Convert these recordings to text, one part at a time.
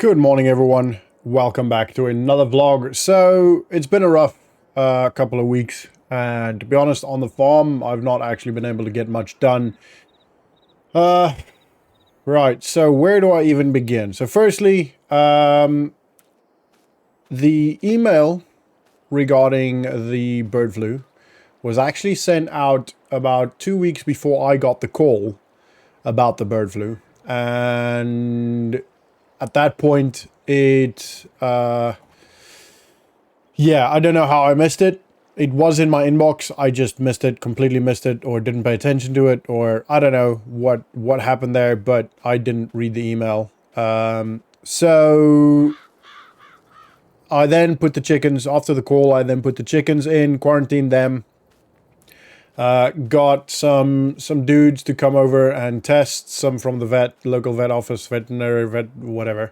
Good morning, everyone. Welcome back to another vlog. So it's been a rough couple of weeks, and to be honest, on the farm I've not actually been able to get much done. Right, so where do I even begin? So firstly, the email regarding the bird flu was actually sent out about 2 weeks before I got the call about the bird flu, and at that point yeah, I don't know how I missed it. It was in my inbox. I just missed it, completely missed it, or didn't pay attention to it, or I don't know what happened there, but I didn't read the email. So I then put the chickens, after the call, I then put the chickens in, quarantined them, got some dudes to come over and test, some from the local vet office, veterinary vet, whatever.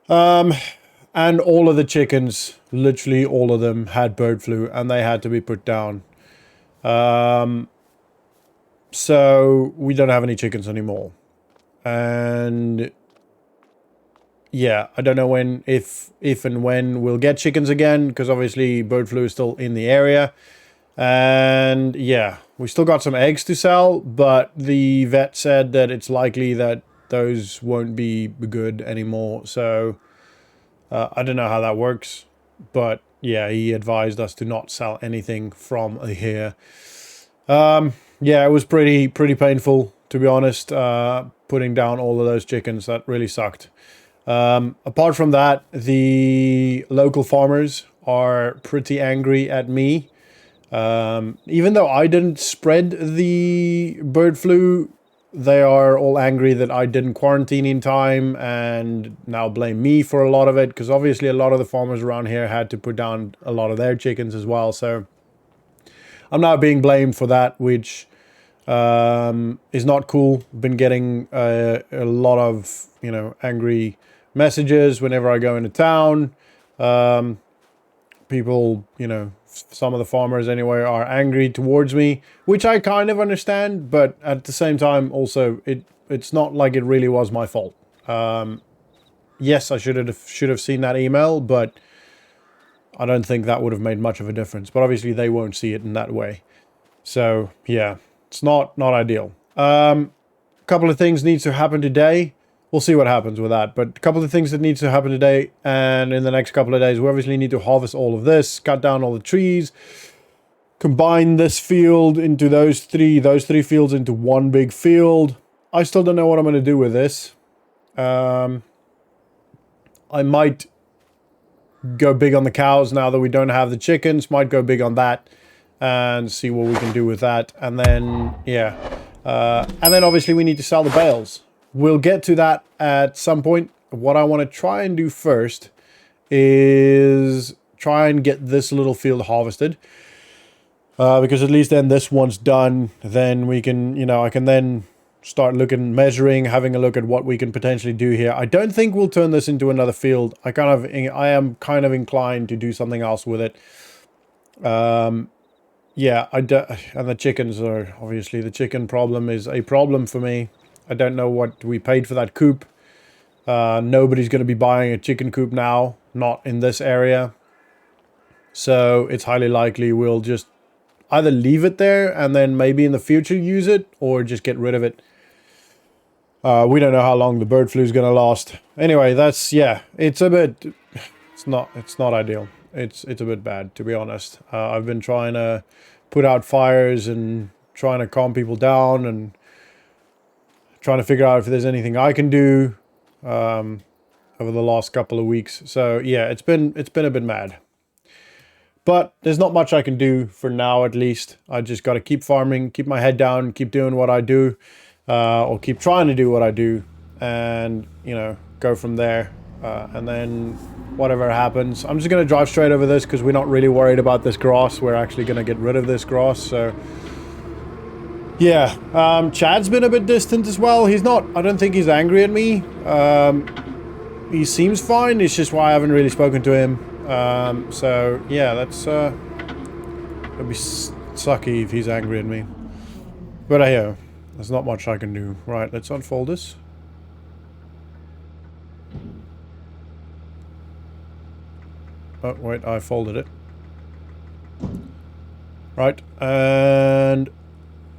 And all of the chickens, literally all of them, had bird flu, and they had to be put down. So we don't have any chickens anymore. And yeah, I don't know when, if and when we'll get chickens again, because obviously bird flu is still in the area. And yeah, we still got some eggs to sell, but the vet said that it's likely that those won't be good anymore. So I don't know how that works, but yeah, he advised us to not sell anything from here. Yeah, it was pretty painful, to be honest, putting down all of those chickens. That really sucked. Apart from that, the local farmers are pretty angry at me. Even though I didn't spread the bird flu, they are all angry that I didn't quarantine in time and now blame me for a lot of it, because obviously a lot of the farmers around here had to put down a lot of their chickens as well. So I'm now being blamed for that, which is not cool. Been getting a lot of, angry messages whenever I go into town. People, some of the farmers anyway, are angry towards me, which I kind of understand, but at the same time also it's not like it really was my fault. Yes, I should have seen that email, but I don't think that would have made much of a difference. But obviously they won't see it in that way. So yeah, it's not ideal. Couple of things needs to happen today. We'll see what happens with that. But a couple of things that needs to happen today and in the next couple of days, we obviously need to harvest all of this, cut down all the trees, combine this field into those three fields into one big field. I still don't know what I'm going to do with this. I might go big on the cows now that we don't have the chickens. Might go big on that and see what we can do with that. And then, yeah. And then obviously we need to sell the bales. We'll get to that at some point. What I want to try and do first is try and get this little field harvested. Because at least then this one's done. Then we can, I can then start measuring, having a look at what we can potentially do here. I don't think we'll turn this into another field. I am kind of inclined to do something else with it. Yeah, and the chickens are, obviously the chicken problem is a problem for me. I don't know what we paid for that coop. Nobody's going to be buying a chicken coop now, not in this area. So it's highly likely we'll just either leave it there and then maybe in the future use it, or just get rid of it. We don't know how long the bird flu is going to last. Anyway, that's, yeah, it's not ideal. It's a bit bad, to be honest. I've been trying to put out fires and trying to calm people down and trying to figure out if there's anything I can do over the last couple of weeks. So yeah, it's been a bit mad. But there's not much I can do for now, at least. I just got to keep farming, keep my head down, keep doing what I do, or keep trying to do what I do, and, go from there. And then whatever happens, I'm just going to drive straight over this because we're not really worried about this grass. We're actually going to get rid of this grass. So yeah, Chad's been a bit distant as well. I don't think he's angry at me. He seems fine. It's just why I haven't really spoken to him. So yeah, that'd be sucky if he's angry at me. But there's not much I can do. Right, let's unfold this. Oh, wait, I folded it. Right, and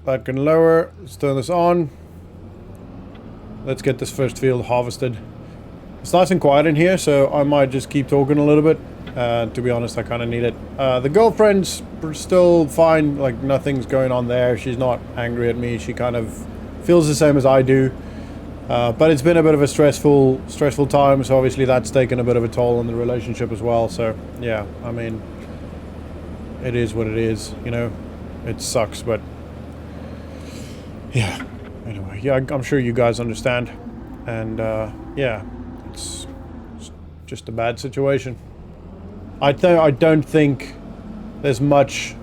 that can lower. Let's turn this on. Let's get this first field harvested. It's nice and quiet in here, so I might just keep talking a little bit. To be honest, I kind of need it. The girlfriend's still fine, like nothing's going on there. She's not angry at me. She kind of feels the same as I do. But it's been a bit of a stressful time, so obviously that's taken a bit of a toll on the relationship as well. So, yeah, I mean, it is what it is, you know. It sucks, but yeah. Anyway, yeah, I'm sure you guys understand. And, yeah, it's just a bad situation. I don't think there's much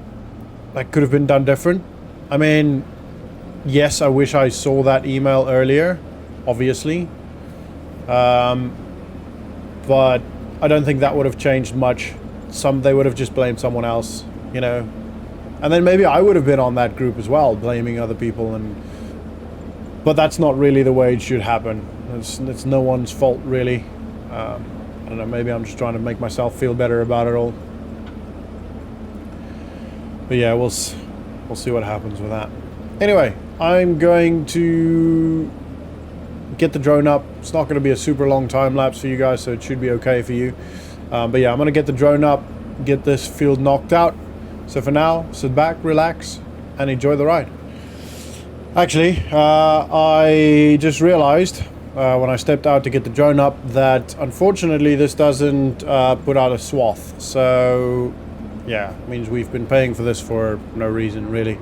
that could have been done different. I mean, yes, I wish I saw that email earlier, obviously. But I don't think that would have changed much. They would have just blamed someone else, you know. And then maybe I would have been on that group as well, blaming other people. But that's not really the way it should happen. It's no one's fault, really. I don't know, maybe I'm just trying to make myself feel better about it all. But yeah, we'll see what happens with that. Anyway, I'm going to get the drone up. It's not going to be a super long time lapse for you guys, so it should be okay for you. But yeah, I'm going to get the drone up, get this field knocked out. So for now, sit back, relax, and enjoy the ride. Actually, I just realized when I stepped out to get the drone up that unfortunately this doesn't put out a swath. So yeah, it means we've been paying for this for no reason really.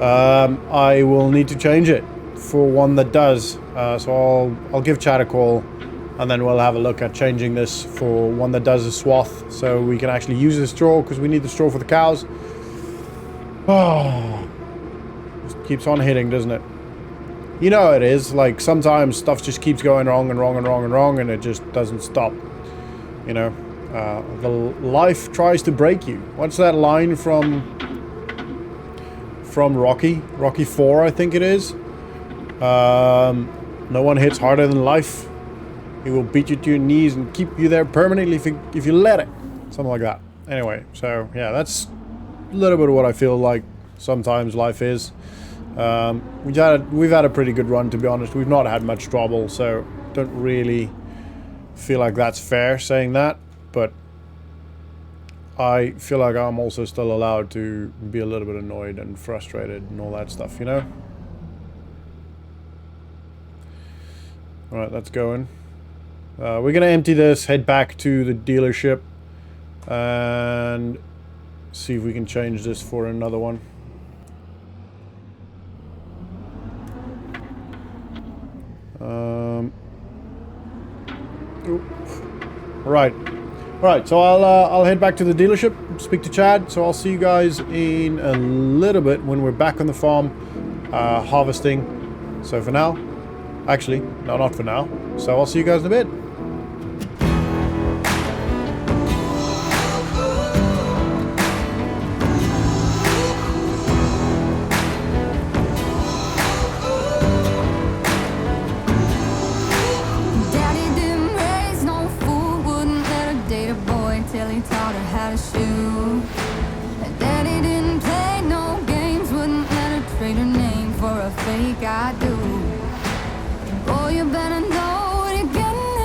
I will need to change it for one that does. So I'll give Chad a call, and then we'll have a look at changing this for one that does a swath, so we can actually use the straw, because we need the straw for the cows. Oh, just keeps on hitting, doesn't it? You know how it is. Like sometimes stuff just keeps going wrong and wrong and wrong and wrong, and it just doesn't stop. You know, the life tries to break you. What's that line from Rocky 4, I think it is? No one hits harder than life. He will beat you to your knees and keep you there permanently if you let it. Something like that. Anyway, so yeah, that's a little bit of what I feel like sometimes life is. We've had a pretty good run, to be honest. We've not had much trouble, so don't really feel like that's fair saying that. But I feel like I'm also still allowed to be a little bit annoyed and frustrated and all that stuff, you know? Alright, that's going. We're going to empty this, head back to the dealership, and see if we can change this for another one. Alright, so I'll head back to the dealership, speak to Chad, so I'll see you guys in a little bit when we're back on the farm, harvesting. So for now, actually, no, not for now, so I'll see you guys in a bit. I do. Boy, you better know what you're getting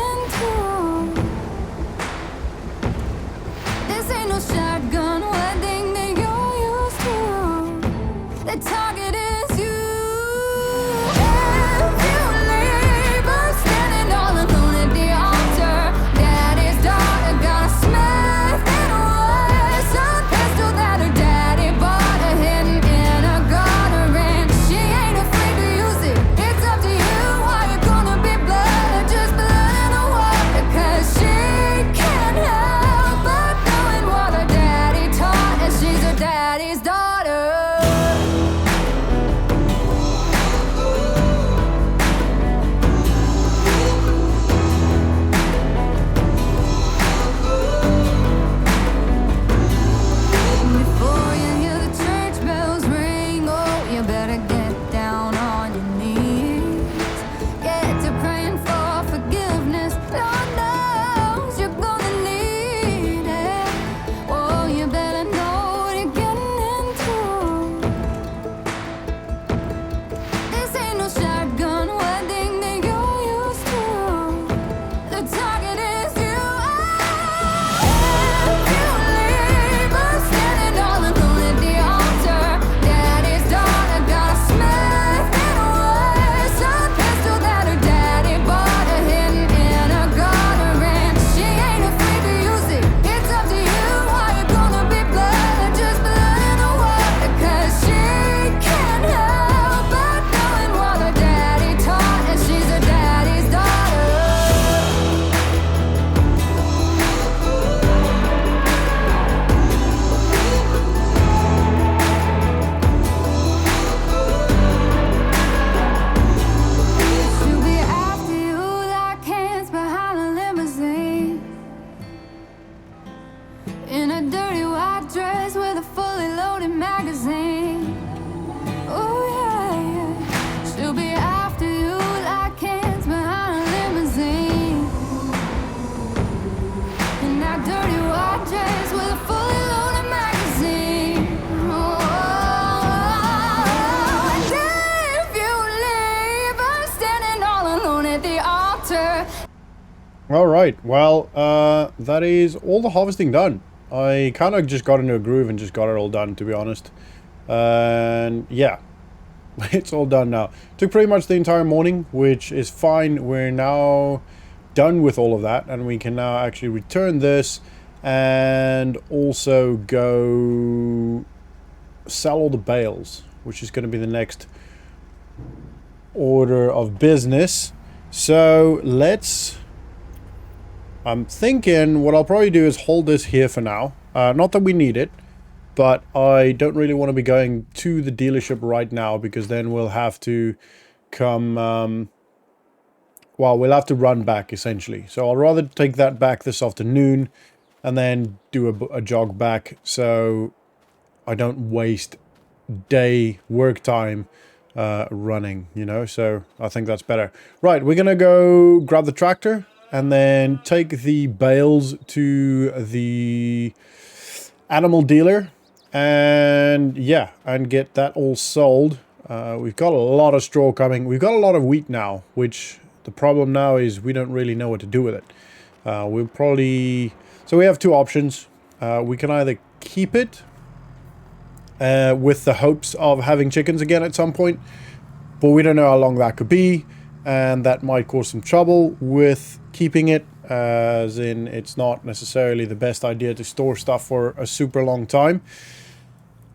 All right. Well, that is all the harvesting done. I kind of just got into a groove and just got it all done, to be honest. And yeah, it's all done now. Took pretty much the entire morning, which is fine. We're now done with all of that, and we can now actually return this and also go sell all the bales, which is going to be the next order of business. So let's... I'm thinking what I'll probably do is hold this here for now. Not that we need it, but I don't really want to be going to the dealership right now, because then we'll have to come... well, we'll have to run back, essentially. So I'll rather take that back this afternoon and then do a jog back, so I don't waste day work time running, you know? So I think that's better. Right, we're going to go grab the tractor and then take the bales to the animal dealer and yeah, and get that all sold. We've got a lot of straw coming. We've got a lot of wheat now, which the problem now is we don't really know what to do with it. We'll probably... So we have two options. We can either keep it with the hopes of having chickens again at some point, but we don't know how long that could be, and that might cause some trouble with keeping it, as in it's not necessarily the best idea to store stuff for a super long time.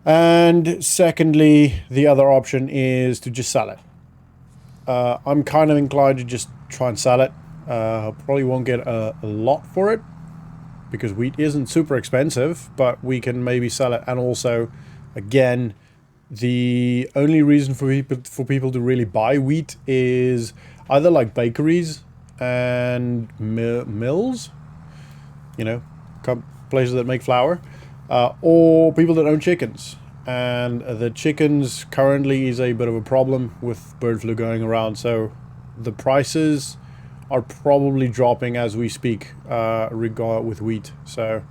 And secondly, the other option is to just sell it. I'm kind of inclined to just try and sell it. Probably won't get a lot for it, because wheat isn't super expensive, but we can maybe sell it. And also, again, the only reason for people to really buy wheat is either like bakeries and mills, you know, places that make flour, or people that own chickens. And the chickens currently is a bit of a problem with bird flu going around, so the prices are probably dropping as we speak, with wheat. So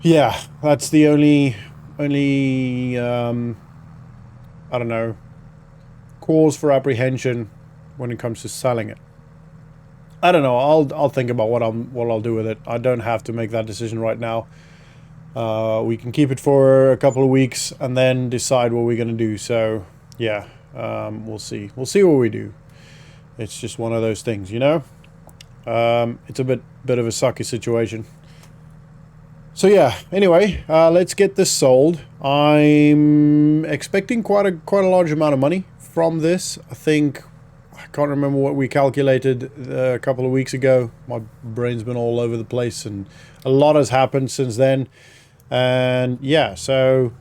yeah, that's the only I don't know, cause for apprehension when it comes to selling it. I don't know. I'll think about what I'll do with it. I don't have to make that decision right now. We can keep it for a couple of weeks and then decide what we're gonna do. So yeah, we'll see. We'll see what we do. It's just one of those things, you know. It's a bit of a sucky situation. So yeah, anyway, let's get this sold. I'm expecting quite a large amount of money from this. I think, I can't remember what we calculated a couple of weeks ago. My brain's been all over the place and a lot has happened since then. And yeah, so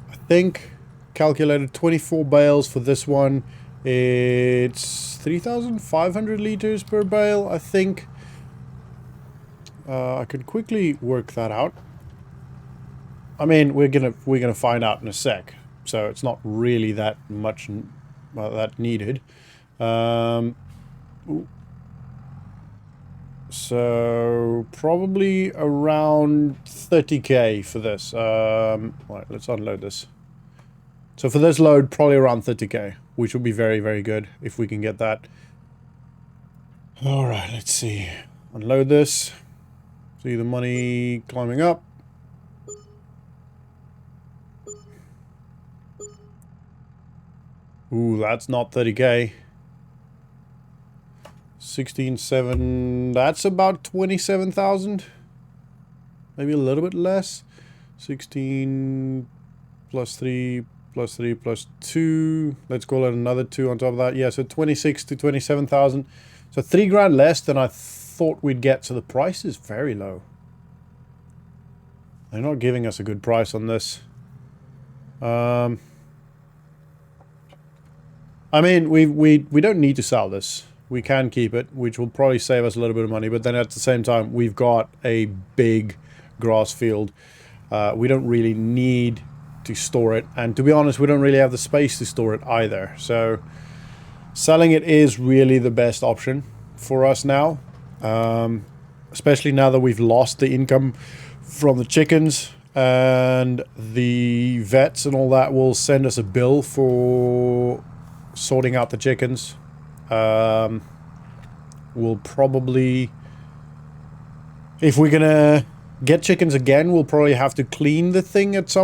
I think calculated 24 bales for this one. It's 3,500 liters per bale, I think. I could quickly work that out. I mean, we're gonna find out in a sec, so it's not really that much that needed. So probably around 30k for this. Right, let's unload this. So for this load, probably around 30k, which will be very, very good if we can get that. All right, let's see. Unload this. See the money climbing up. Ooh, that's not 30k. 16.7, that's about 27,000. Maybe a little bit less. 16 plus 3 plus 3 plus 2. Let's call it another 2 on top of that. Yeah, so 26 to 27,000. So 3 grand less than I thought we'd get. So the price is very low. They're not giving us a good price on this. I mean, we don't need to sell this. We can keep it, which will probably save us a little bit of money. But then at the same time, we've got a big grass field. We don't really need to store it. And to be honest, we don't really have the space to store it either. So selling it is really the best option for us now. Especially now that we've lost the income from the chickens, and the vets and all that will send us a bill for sorting out the chickens. we'll probably... If we're gonna get chickens again, we'll probably have to clean the thing at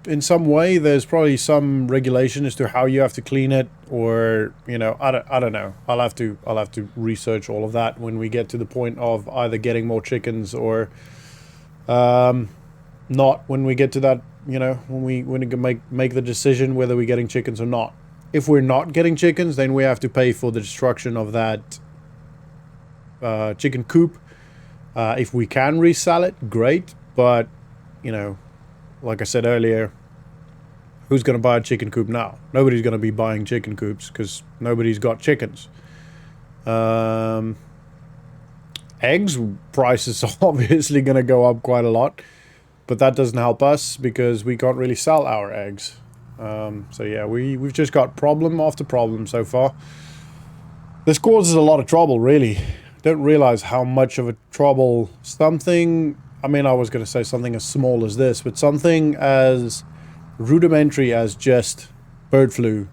in some way. There's probably some regulation as to how you have to clean it, or you know, I don't know. I'll have to research all of that when we get to the point of either getting more chickens or not. When we get to that, you know, when we can make the decision whether we're getting chickens or not. If we're not getting chickens, then we have to pay for the destruction of that chicken coop. If we can resell it, great. But, you know, like I said earlier, who's going to buy a chicken coop now? Nobody's going to be buying chicken coops because nobody's got chickens. Eggs prices are obviously going to go up quite a lot. But that doesn't help us because we can't really sell our eggs. So yeah, we've just got problem after problem so far. This causes a lot of trouble, really. Don't realize how much of a trouble something... I mean, I was going to say something as small as this, but something as rudimentary as just bird flu.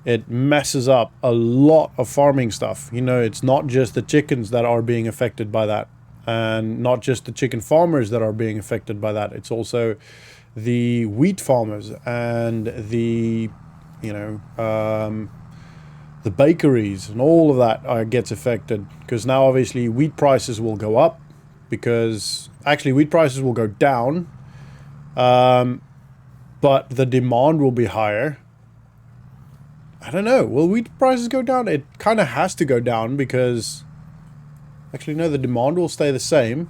It messes up a lot of farming stuff. You know, it's not just the chickens that are being affected by that. And not just the chicken farmers that are being affected by that. It's also the wheat farmers and the, you know, the bakeries and all of that gets affected. Because now obviously wheat prices will go up. Because actually wheat prices will go down. But the demand will be higher. I don't know. Will wheat prices go down? It kind of has to go down because... Actually, no, the demand will stay the same.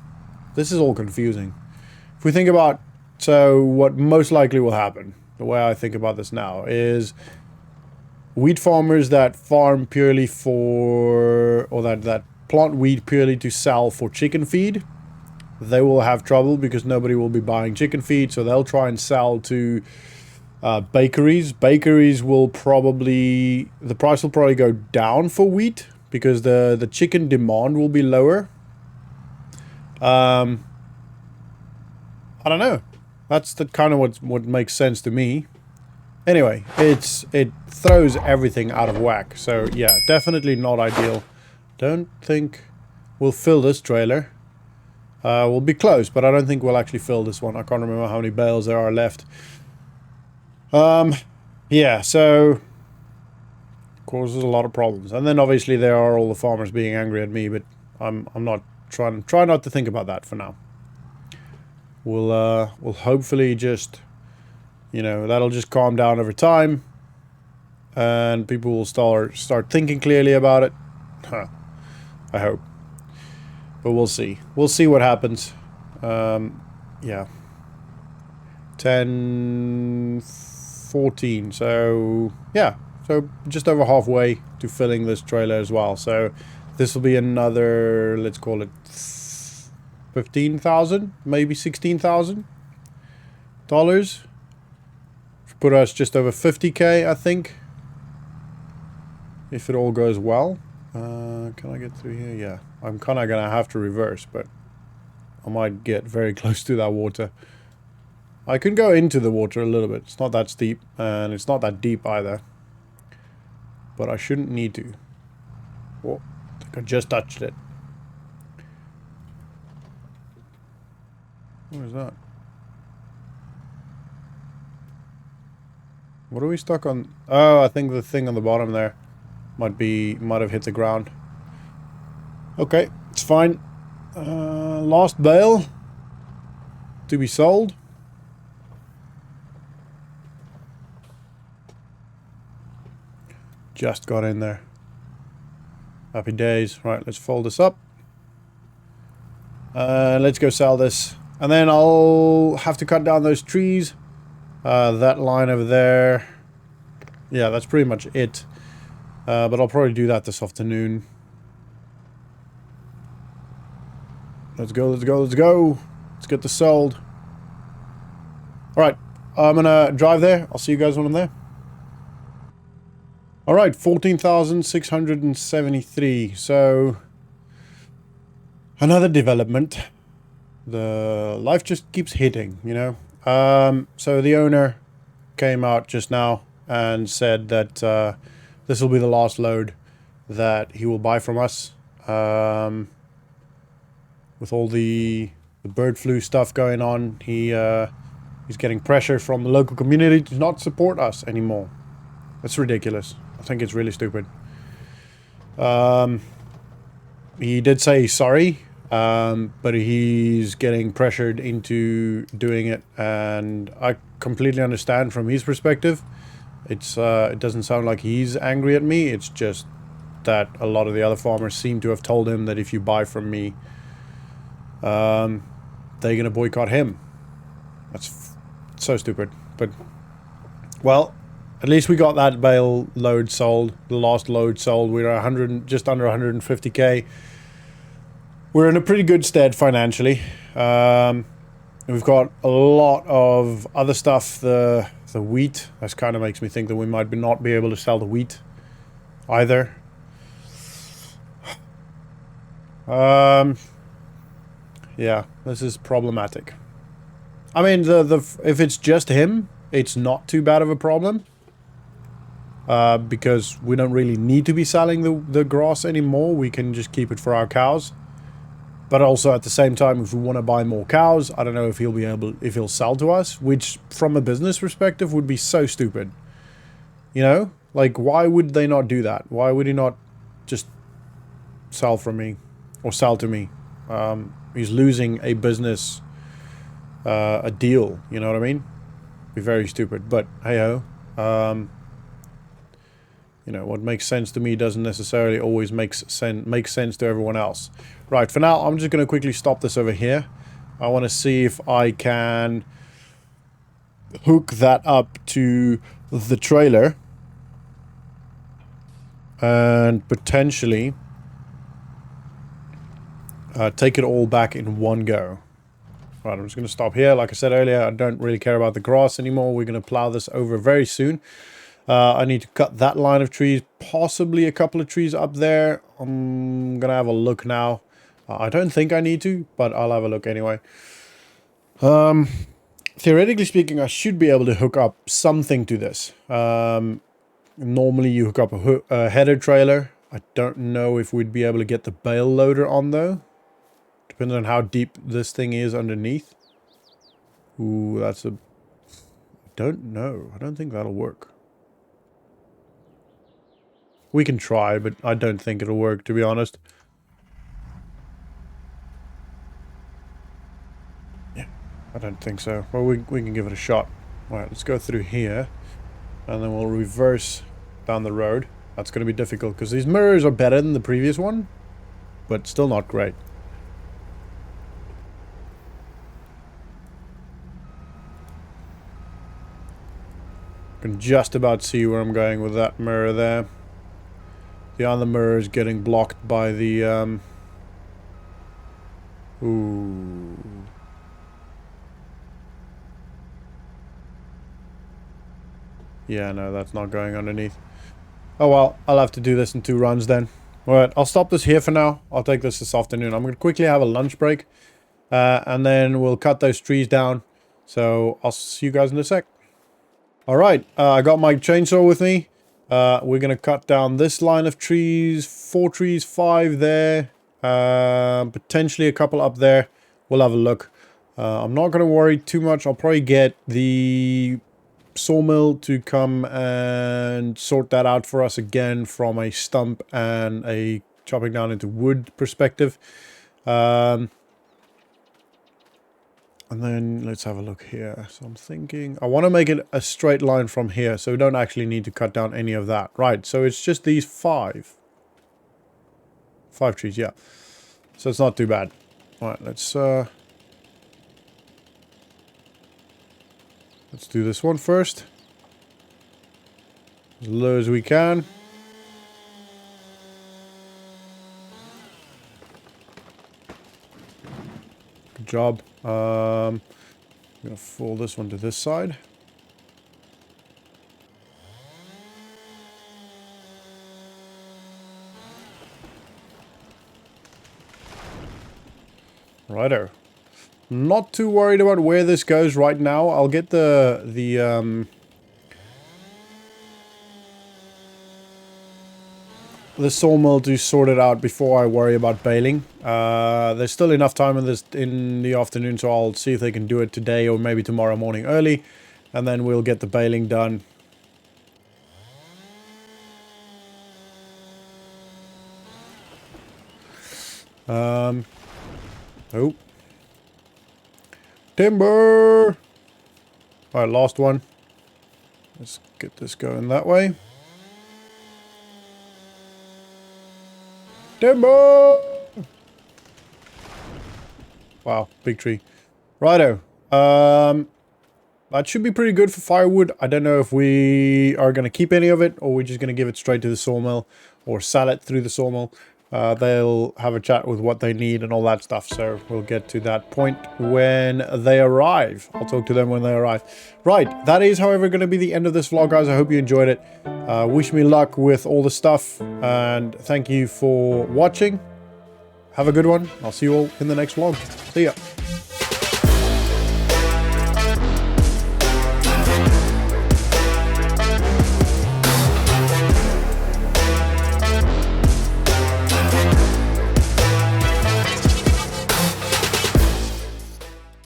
This is all confusing. If we think about... So, what most likely will happen, the way I think about this now, is wheat farmers that farm purely for... Or that plant wheat purely to sell for chicken feed, they will have trouble because nobody will be buying chicken feed, so they'll try and sell to bakeries. Bakeries will probably... The price will probably go down for wheat, because the chicken demand will be lower. I don't know. That's the kind of what makes sense to me. Anyway, it throws everything out of whack. So yeah, definitely not ideal. Don't think we'll fill this trailer. We'll be close, but I don't think we'll actually fill this one. I can't remember how many bales there are left. Yeah, so... causes a lot of problems. And then obviously there are all the farmers being angry at me, but I'm not try not to think about that for now. We'll hopefully just, you know, that'll just calm down over time and people will start thinking clearly about it. I hope. But we'll see. We'll see what happens. Yeah. 10:14. So, yeah. So just over halfway to filling this trailer as well. So this will be another, let's call it 15,000, maybe $16,000. Put us just over 50k, I think. If it all goes well. Can I get through here? Yeah. I'm kind of going to have to reverse, but I might get very close to that water. I can go into the water a little bit. It's not that steep, and it's not that deep either. But I shouldn't need to. Oh, I think I just touched it. What is that? What are we stuck on? Oh, I think the thing on the bottom there might have hit the ground. Okay, it's fine. Last bale to be sold. Just got in there. Happy days. Right, let's fold this up. Let's go sell this. And then I'll have to cut down those trees. That line over there. Yeah, that's pretty much it. But I'll probably do that this afternoon. Let's go, let's go, let's go. Let's get this sold. Alright, I'm gonna drive there. I'll see you guys when I'm there. Alright, 14,673. So, another development. The life just keeps hitting, you know. So the owner came out just now and said that this will be the last load that he will buy from us. With all the bird flu stuff going on, he's getting pressure from the local community to not support us anymore. That's ridiculous. I think it's really stupid. He did say sorry, but he's getting pressured into doing it, and I completely understand from his perspective. It doesn't sound like he's angry at me. It's just that a lot of the other farmers seem to have told him that if you buy from me, they're gonna boycott him. That's so stupid. But well, at least we got that bale load sold. The last load sold. We're just under 150k. We're in a pretty good stead financially. We've got a lot of other stuff. The wheat. That kind of makes me think that we might not be able to sell the wheat either. Yeah, this is problematic. I mean, if it's just him, it's not too bad of a problem. Because we don't really need to be selling the grass anymore. We can just keep it for our cows. But also at the same time, if we want to buy more cows, I don't know if he'll sell to us, which from a business perspective would be so stupid. You know? Like, why would they not do that? Why would he not just sell from me or sell to me? He's losing a business, a deal, you know what I mean? Be very stupid, but hey-ho. You know, what makes sense to me doesn't necessarily always make sense to everyone else. Right, for now, I'm just going to quickly stop this over here. I want to see if I can hook that up to the trailer. And potentially take it all back in one go. Right, I'm just going to stop here. Like I said earlier, I don't really care about the grass anymore. We're going to plow this over very soon. I need to cut that line of trees, possibly a couple of trees up there. I'm going to have a look now. I don't think I need to, but I'll have a look anyway. Theoretically speaking, I should be able to hook up something to this. Normally you hook up a header trailer. I don't know if we'd be able to get the bale loader on though. Depends on how deep this thing is underneath. Ooh, that's a... I don't know. I don't think that'll work. We can try, but I don't think it'll work, to be honest. Yeah, I don't think so. Well, we can give it a shot. Alright, let's go through here. And then we'll reverse down the road. That's going to be difficult, because these mirrors are better than the previous one. But still not great. I can just about see where I'm going with that mirror there. The other mirror is getting blocked by the, Ooh. Yeah, no, that's not going underneath. Oh well, I'll have to do this in 2 runs then. Alright, I'll stop this here for now. I'll take this afternoon. I'm going to quickly have a lunch break. And then we'll cut those trees down. So, I'll see you guys in a sec. Alright, I got my chainsaw with me. We're going to cut down this line of trees. 4 trees, 5 there. Potentially a couple up there. We'll have a look. I'm not going to worry too much. I'll probably get the sawmill to come and sort that out for us again from a stump and a chopping down into wood perspective. And then let's have a look here. So I'm thinking I want to make it a straight line from here, so we don't actually need to cut down any of that. Right, so it's just these 5 trees, yeah. So it's not too bad. All right, let's do this one first. As low as we can. Good job. I'm gonna fold this one to this side. Righto. Not too worried about where this goes right now. I'll get the the sawmill to sort it out before I worry about baling. There's still enough time in the afternoon, so I'll see if they can do it today or maybe tomorrow morning early, and then we'll get the baling done. Oh. Timber! Alright, last one. Let's get this going that way. Timber! Wow, big tree. Righto. That should be pretty good for firewood. I don't know if we are going to keep any of it, or we're just going to give it straight to the sawmill, or sell it through the sawmill. They'll have a chat with what they need and all that stuff, so we'll get to that point when they arrive. I'll talk to them when they arrive. Right, that is, however, going to be the end of this vlog, guys. I hope you enjoyed it. Wish me luck with all the stuff, and thank you for watching. Have a good one. I'll see you all in the next vlog. See ya.